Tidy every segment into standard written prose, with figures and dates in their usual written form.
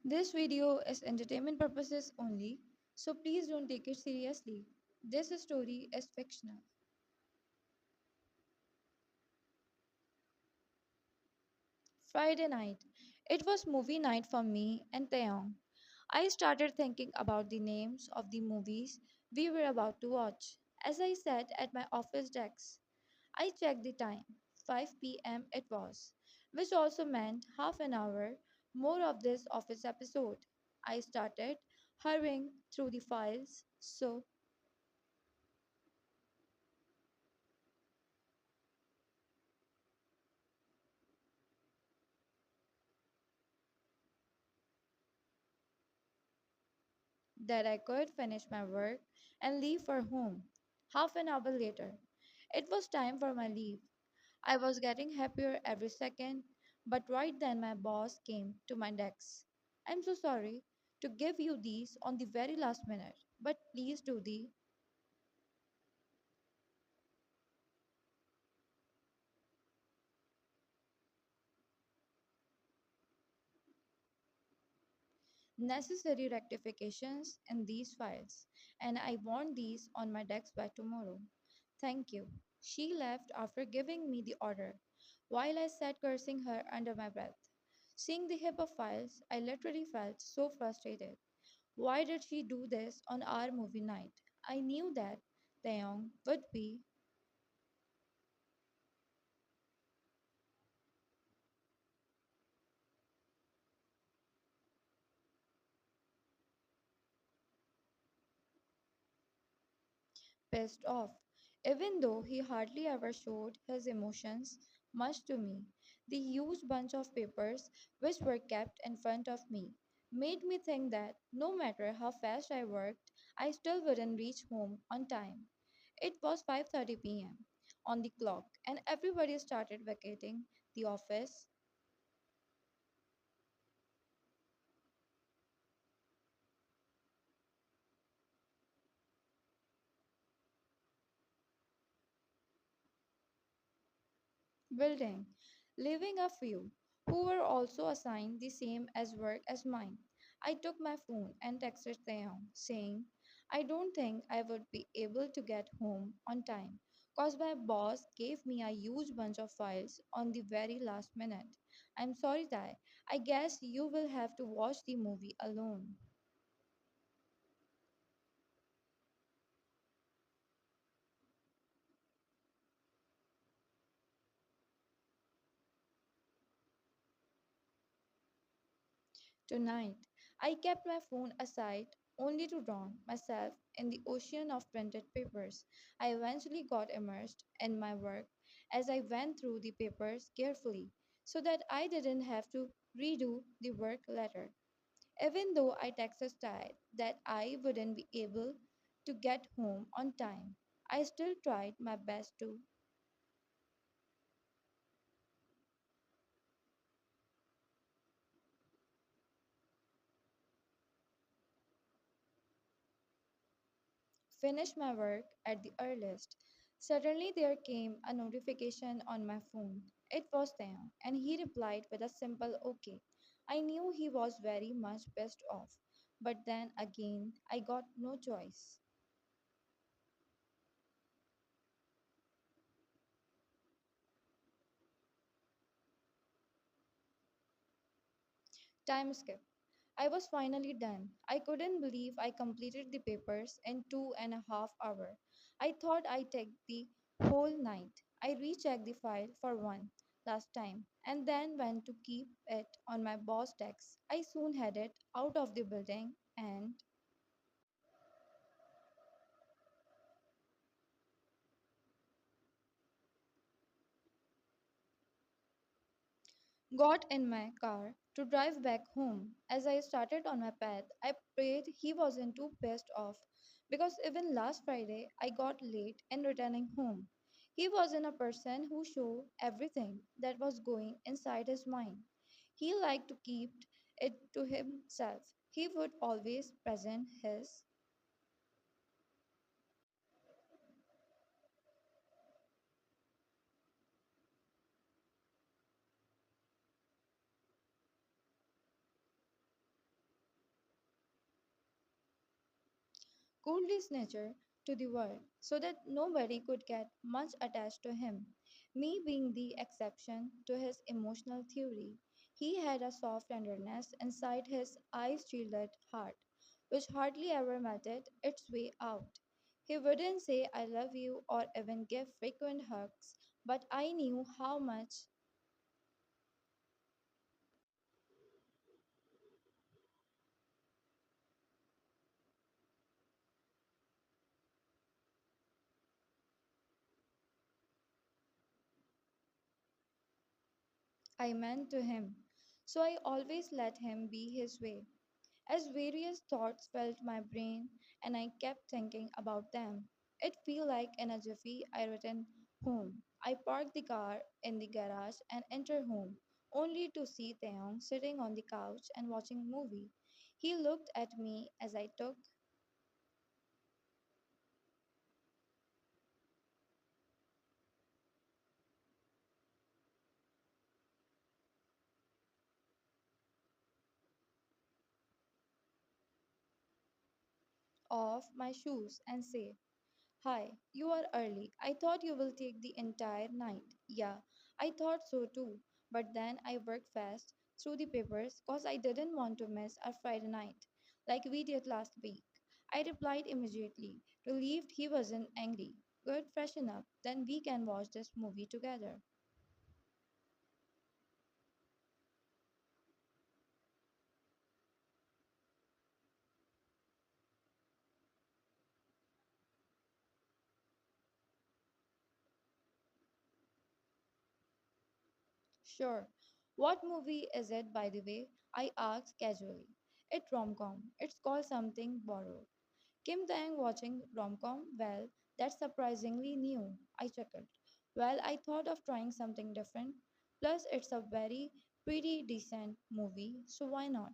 This video is entertainment purposes only, so please don't take it seriously. This story is fictional. Friday night. It was movie night for me and Taehyung. I started thinking about the names of the movies we were about to watch. As I sat at my office desk, I checked the time. 5 p.m. it was, which also meant half an hour more of this office episode. I started hurrying through the files so that I could finish my work and leave for home. Half an hour later, it was time for my leave. I was getting happier every second, but right then my boss came to my desk. I'm so sorry to give you these on the very last minute, but please do the necessary rectifications in these files, and I want these on my desk by tomorrow. Thank you. She left after giving me the order, while I sat cursing her under my breath. Seeing the heap of files, I literally felt so frustrated. Why did she do this on our movie night? I knew that Taeyong would be pissed off, even though he hardly ever showed his emotions much to me. The huge bunch of papers which were kept in front of me made me think that no matter how fast I worked, I still wouldn't reach home on time. It was 5:30 p.m. on the clock and everybody started vacating the office. Building, leaving a few who were also assigned the same as work as mine. I took my phone and texted Taeyong saying, I don't think I would be able to get home on time because my boss gave me a huge bunch of files on the very last minute. I'm sorry, Tae. I guess you will have to watch the movie alone. Tonight, I kept my phone aside only to drown myself in the ocean of printed papers. I eventually got immersed in my work as I went through the papers carefully so that I didn't have to redo the work letter. Even though I texted Ty that I wouldn't be able to get home on time, I still tried my best to finish my work at the earliest. Suddenly, there came a notification on my phone. It was Taeyong, and he replied with a simple okay. I knew he was very much pissed off, but then again, I got no choice. Time skip. I was finally done. I couldn't believe I completed the papers in 2.5 hours. I thought I'd take the whole night. I rechecked the file for one last time and then went to keep it on my boss desk. I soon headed out of the building and got in my car to drive back home. As I started on my path, I prayed he wasn't too pissed off because even last Friday I got late in returning home. He wasn't a person who showed everything that was going inside his mind. He liked to keep it to himself. He would always present his coolest nature to the world, so that nobody could get much attached to him. Me being the exception to his emotional theory, he had a soft tenderness inside his ice shielded heart, which hardly ever melted its way out. He wouldn't say I love you or even give frequent hugs, but I knew how much I meant to him. So I always let him be his way. As various thoughts filled my brain and I kept thinking about them, it felt like in a jiffy I returned home. I parked the car in the garage and entered home, only to see Taehyung sitting on the couch and watching a movie. He looked at me as I took off my shoes and said, "Hi, you are early. I thought you will take the entire night." Yeah, I thought so too. But then I worked fast through the papers cause I didn't want to miss our Friday night, like we did last week. I replied immediately, relieved he wasn't angry. Good, freshen up, then we can watch this movie together. Sure. What movie is it, by the way? I asked casually. It's rom-com. It's called something borrowed. Kim Taeyang watching rom-com? Well, that's surprisingly new. I chuckled. Well, I thought of trying something different. Plus, it's a very pretty decent movie, so why not?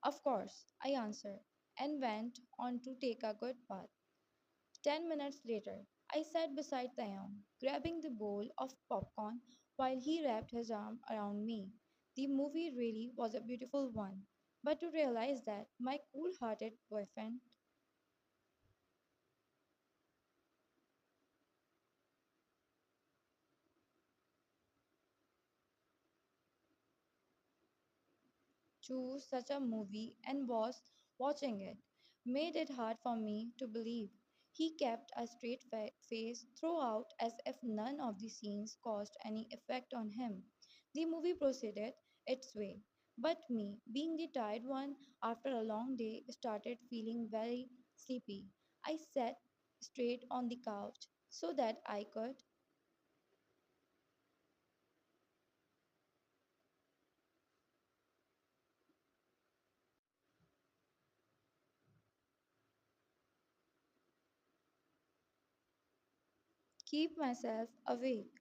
Of course, I answered, and went on to take a good bath. 10 minutes later, I sat beside Taeyong, grabbing the bowl of popcorn while he wrapped his arm around me. The movie really was a beautiful one, but to realize that my cool hearted boyfriend chose such a movie and was watching it made it hard for me to believe. He kept a straight face throughout as if none of the scenes caused any effect on him. The movie proceeded its way, but me, being the tired one after a long day, started feeling very sleepy. I sat straight on the couch so that I could keep myself awake.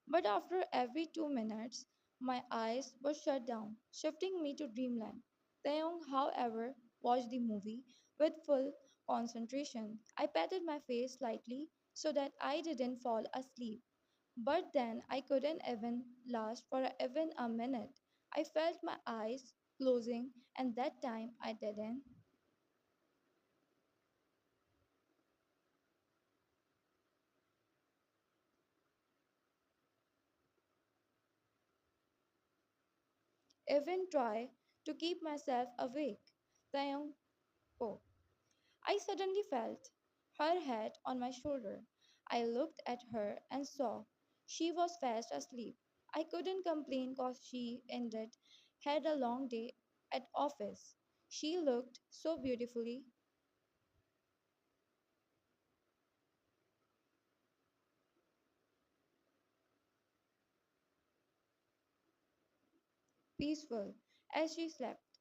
But after every 2 minutes, my eyes were shut down, shifting me to dreamland. Taeyong, however, watched the movie with full concentration. I patted my face slightly so that I didn't fall asleep. But then I couldn't even last for even a minute. I felt my eyes closing, and that time I didn't even try to keep myself awake. Taeyong, oh, I suddenly felt her head on my shoulder. I looked at her and saw she was fast asleep. I couldn't complain cause she indeed had a long day at office. She looked so beautifully peaceful as she slept.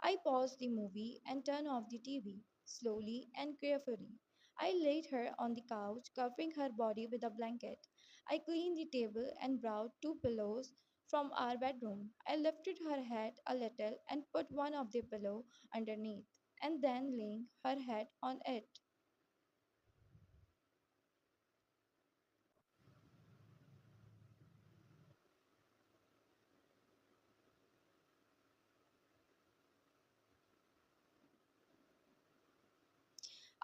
I paused the movie and turned off the TV slowly and carefully. I laid her on the couch, covering her body with a blanket. I cleaned the table and brought two pillows from our bedroom. I lifted her head a little and put one of the pillow underneath. and then laying her head on it.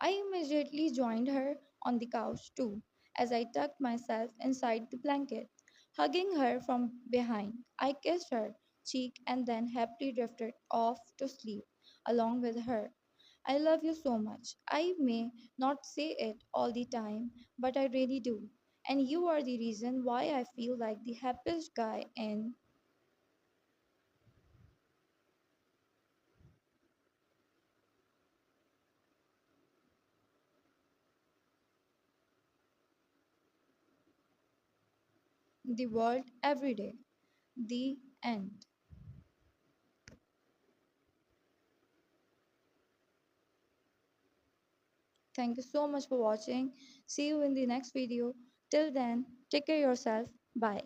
I immediately joined her on the couch too, as I tucked myself inside the blanket. Hugging her from behind, I kissed her cheek and then happily drifted off to sleep along with her. I love you so much. I may not say it all the time, but I really do. And you are the reason why I feel like the happiest guy in the world every day. The end. Thank you so much for watching. See you in the next video. Till then, take care of yourself. Bye.